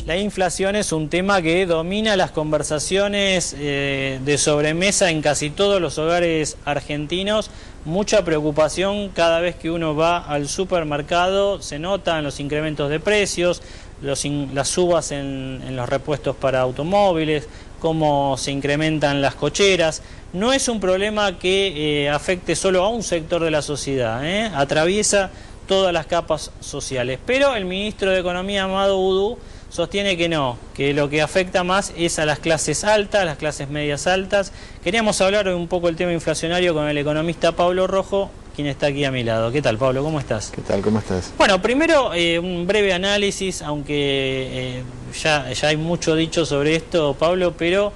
La inflación es un tema que domina las conversaciones de sobremesa en casi todos los hogares argentinos. Mucha preocupación cada vez que uno va al supermercado, se notan los incrementos de precios, las subas en los repuestos para automóviles, cómo se incrementan las cocheras. No es un problema que afecte solo a un sector de la sociedad, atraviesa todas las capas sociales. Pero el ministro de Economía, Amado Udú, sostiene que no, que lo que afecta más es a las clases altas, las clases medias altas. Queríamos hablar un poco del tema inflacionario con el economista Pablo Rojo, quien está aquí a mi lado. ¿Qué tal, Pablo? ¿Cómo estás? ¿Qué tal? ¿Cómo estás? Bueno, primero un breve análisis, aunque ya hay mucho dicho sobre esto, Pablo, pero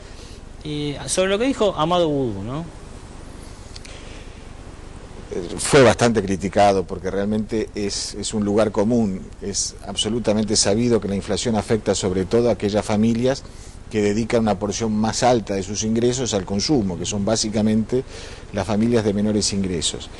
sobre lo que dijo Amado Udú, ¿no? Fue bastante criticado porque realmente es un lugar común, es absolutamente sabido que la inflación afecta sobre todo a aquellas familias que dedican una porción más alta de sus ingresos al consumo, que son básicamente las familias de menores ingresos.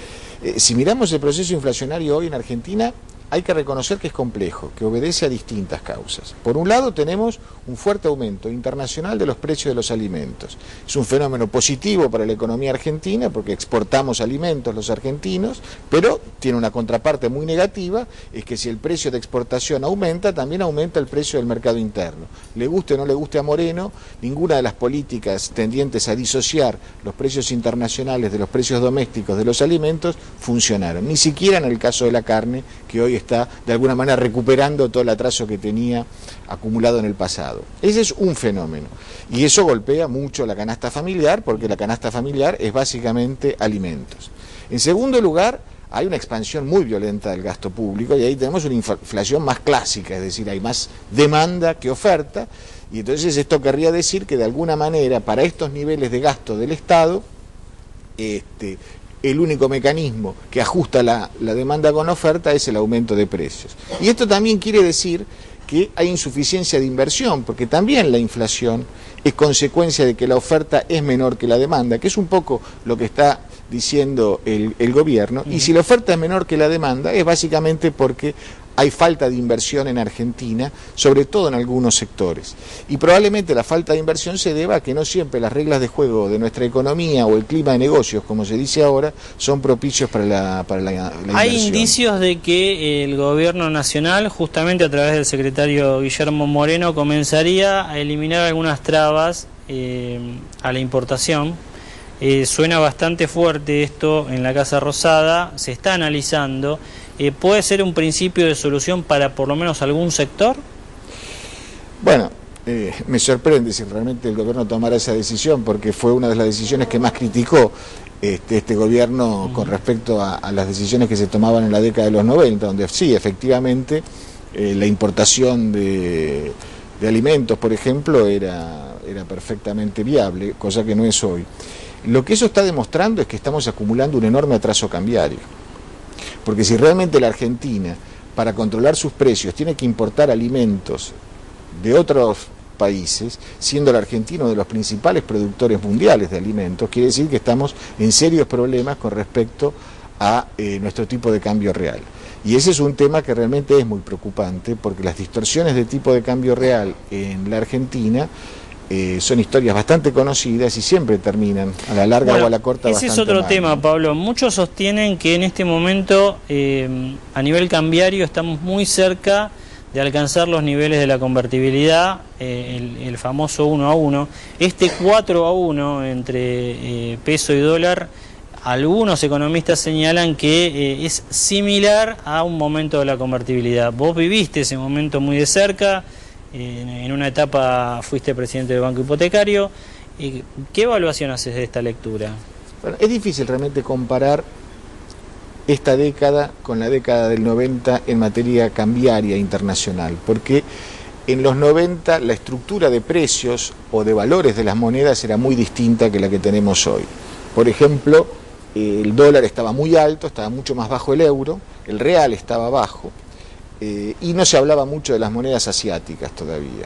Si miramos el proceso inflacionario hoy en Argentina, hay que reconocer que es complejo, que obedece a distintas causas. Por un lado tenemos un fuerte aumento internacional de los precios de los alimentos. Es un fenómeno positivo para la economía argentina porque exportamos alimentos los argentinos, pero tiene una contraparte muy negativa, es que si el precio de exportación aumenta, también aumenta el precio del mercado interno. Le guste o no le guste a Moreno, ninguna de las políticas tendientes a disociar los precios internacionales de los precios domésticos de los alimentos funcionaron. Ni siquiera en el caso de la carne, que hoy está de alguna manera recuperando todo el atraso que tenía acumulado en el pasado. Ese es un fenómeno y eso golpea mucho la canasta familiar porque la canasta familiar es básicamente alimentos. En segundo lugar, hay una expansión muy violenta del gasto público y ahí tenemos una inflación más clásica, es decir, hay más demanda que oferta y entonces esto querría decir que de alguna manera para estos niveles de gasto del Estado el único mecanismo que ajusta la demanda con oferta es el aumento de precios. Y esto también quiere decir que hay insuficiencia de inversión, porque también la inflación es consecuencia de que la oferta es menor que la demanda, que es un poco lo que está diciendo el gobierno, y si la oferta es menor que la demanda es básicamente porque hay falta de inversión en Argentina, sobre todo en algunos sectores. Y probablemente la falta de inversión se deba a que no siempre las reglas de juego de nuestra economía o el clima de negocios, como se dice ahora, son propicios para la inversión. Hay indicios de que el gobierno nacional, justamente a través del secretario Guillermo Moreno, comenzaría a eliminar algunas trabas a la importación. Suena bastante fuerte esto en la Casa Rosada, se está analizando. ¿Puede ser un principio de solución para por lo menos algún sector? Bueno, me sorprende si realmente el gobierno tomara esa decisión, porque fue una de las decisiones que más criticó este gobierno con respecto a las decisiones que se tomaban en la década de los 90, donde sí, efectivamente, la importación de alimentos, por ejemplo, era perfectamente viable, cosa que no es hoy. Lo que eso está demostrando es que estamos acumulando un enorme atraso cambiario. Porque si realmente la Argentina, para controlar sus precios, tiene que importar alimentos de otros países, siendo la Argentina uno de los principales productores mundiales de alimentos, quiere decir que estamos en serios problemas con respecto a nuestro tipo de cambio real. Y ese es un tema que realmente es muy preocupante, porque las distorsiones de tipo de cambio real en la Argentina son historias bastante conocidas y siempre terminan, a la larga o a la corta, bastante mal. Ese es otro tema, Pablo. Muchos sostienen que en este momento, a nivel cambiario, estamos muy cerca de alcanzar los niveles de la convertibilidad, el famoso 1-1. Este 4-1 entre peso y dólar, algunos economistas señalan que es similar a un momento de la convertibilidad. Vos viviste ese momento muy de cerca. En una etapa fuiste presidente del Banco Hipotecario. ¿Qué evaluación haces de esta lectura? Bueno, es difícil realmente comparar esta década con la década del 90 en materia cambiaria internacional, porque en los 90 la estructura de precios o de valores de las monedas era muy distinta que la que tenemos hoy. Por ejemplo, el dólar estaba muy alto, estaba mucho más bajo el euro, el real estaba bajo, y no se hablaba mucho de las monedas asiáticas todavía.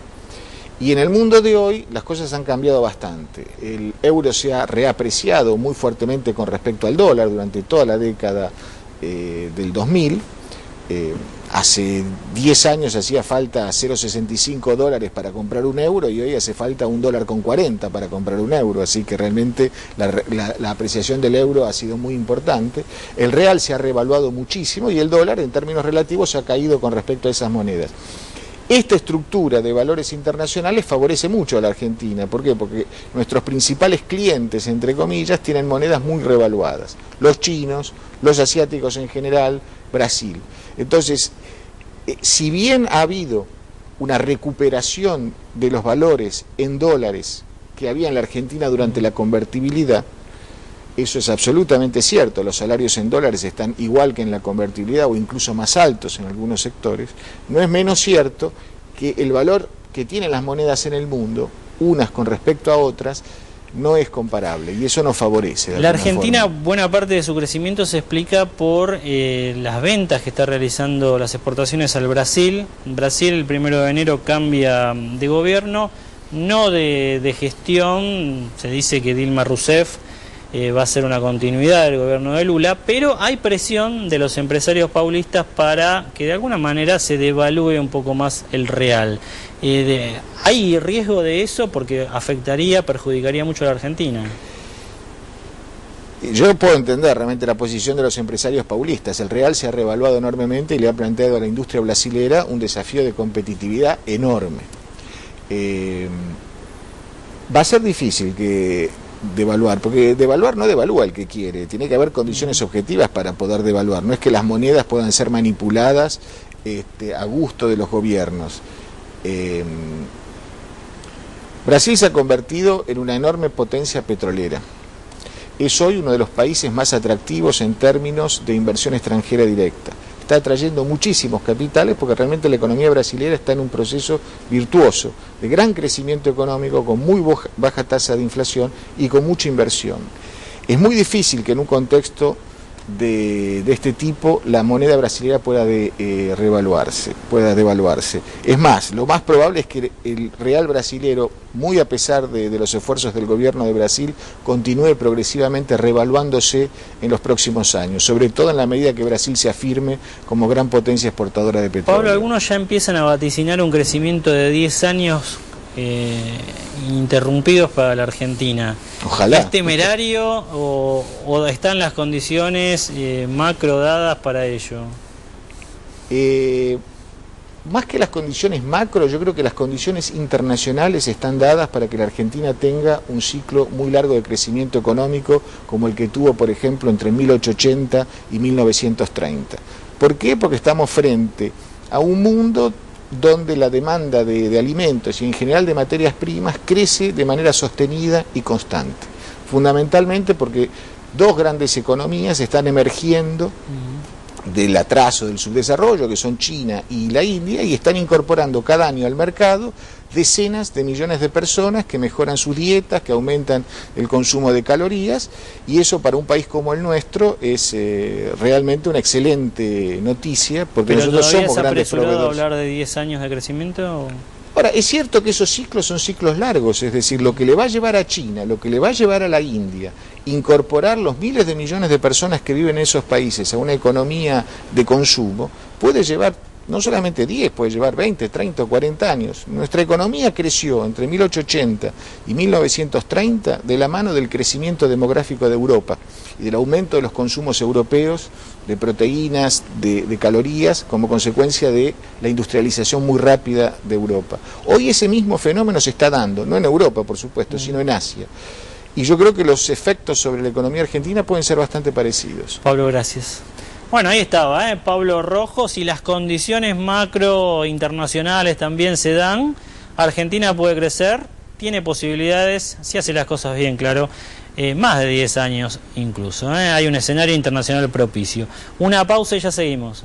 Y en el mundo de hoy las cosas han cambiado bastante. El euro se ha reapreciado muy fuertemente con respecto al dólar durante toda la década del 2000. Hace 10 años hacía falta 0,65 dólares para comprar un euro y hoy hace falta $1,40 para comprar un euro, así que realmente la apreciación del euro ha sido muy importante. El real se ha revaluado muchísimo y el dólar en términos relativos ha caído con respecto a esas monedas. Esta estructura de valores internacionales favorece mucho a la Argentina. ¿Por qué? Porque nuestros principales clientes, entre comillas, tienen monedas muy revaluadas. Los chinos, los asiáticos en general, Brasil. Entonces, si bien ha habido una recuperación de los valores en dólares que había en la Argentina durante la convertibilidad, eso es absolutamente cierto, los salarios en dólares están igual que en la convertibilidad o incluso más altos en algunos sectores, no es menos cierto que el valor que tienen las monedas en el mundo, unas con respecto a otras, no es comparable y eso nos favorece. La Argentina, buena parte de su crecimiento se explica por las ventas que está realizando, las exportaciones al Brasil. Brasil el 1 de enero cambia de gobierno, no de gestión, se dice que Dilma Rousseff va a ser una continuidad del gobierno de Lula, pero hay presión de los empresarios paulistas para que de alguna manera se devalúe un poco más el real. ¿Hay riesgo de eso? Porque perjudicaría mucho a la Argentina. Yo puedo entender realmente la posición de los empresarios paulistas. El real se ha revaluado enormemente y le ha planteado a la industria brasilera un desafío de competitividad enorme. Va a ser difícil devaluar, porque devaluar no devalúa el que quiere, tiene que haber condiciones objetivas para poder devaluar, no es que las monedas puedan ser manipuladas a gusto de los gobiernos. Brasil se ha convertido en una enorme potencia petrolera, es hoy uno de los países más atractivos en términos de inversión extranjera directa. Está atrayendo muchísimos capitales porque realmente la economía brasileña está en un proceso virtuoso, de gran crecimiento económico, con muy baja tasa de inflación y con mucha inversión. Es muy difícil que en un contexto de este tipo la moneda brasileña pueda devaluarse. Es más, lo más probable es que el real brasilero, muy a pesar de los esfuerzos del gobierno de Brasil, continúe progresivamente revaluándose en los próximos años, sobre todo en la medida que Brasil se afirme como gran potencia exportadora de petróleo. Pablo, algunos ya empiezan a vaticinar un crecimiento de 10 años interrumpidos para la Argentina. Ojalá. ¿Es temerario o están las condiciones macro dadas para ello? Más que las condiciones macro, yo creo que las condiciones internacionales están dadas para que la Argentina tenga un ciclo muy largo de crecimiento económico como el que tuvo, por ejemplo, entre 1880 y 1930. ¿Por qué? Porque estamos frente a un mundo donde la demanda de alimentos y en general de materias primas crece de manera sostenida y constante. Fundamentalmente porque dos grandes economías están emergiendo del atraso del subdesarrollo, que son China y la India, y están incorporando cada año al mercado decenas de millones de personas que mejoran sus dietas, que aumentan el consumo de calorías, y eso para un país como el nuestro es realmente una excelente noticia, porque nosotros somos grandes proveedores. ¿Pero todavía es apresurado hablar de 10 años de crecimiento? Ahora, es cierto que esos ciclos son ciclos largos, es decir, lo que le va a llevar a China, lo que le va a llevar a la India, incorporar los miles de millones de personas que viven en esos países a una economía de consumo, puede llevar no solamente 10, puede llevar 20, 30 o 40 años. Nuestra economía creció entre 1880 y 1930 de la mano del crecimiento demográfico de Europa y del aumento de los consumos europeos de proteínas, de calorías, como consecuencia de la industrialización muy rápida de Europa. Hoy ese mismo fenómeno se está dando, no en Europa, por supuesto, sino en Asia. Y yo creo que los efectos sobre la economía argentina pueden ser bastante parecidos. Pablo, gracias. Bueno, ahí estaba, Pablo Rojo. Si las condiciones macro internacionales también se dan, Argentina puede crecer, tiene posibilidades, si hace las cosas bien, claro, más de 10 años incluso. Hay un escenario internacional propicio. Una pausa y ya seguimos.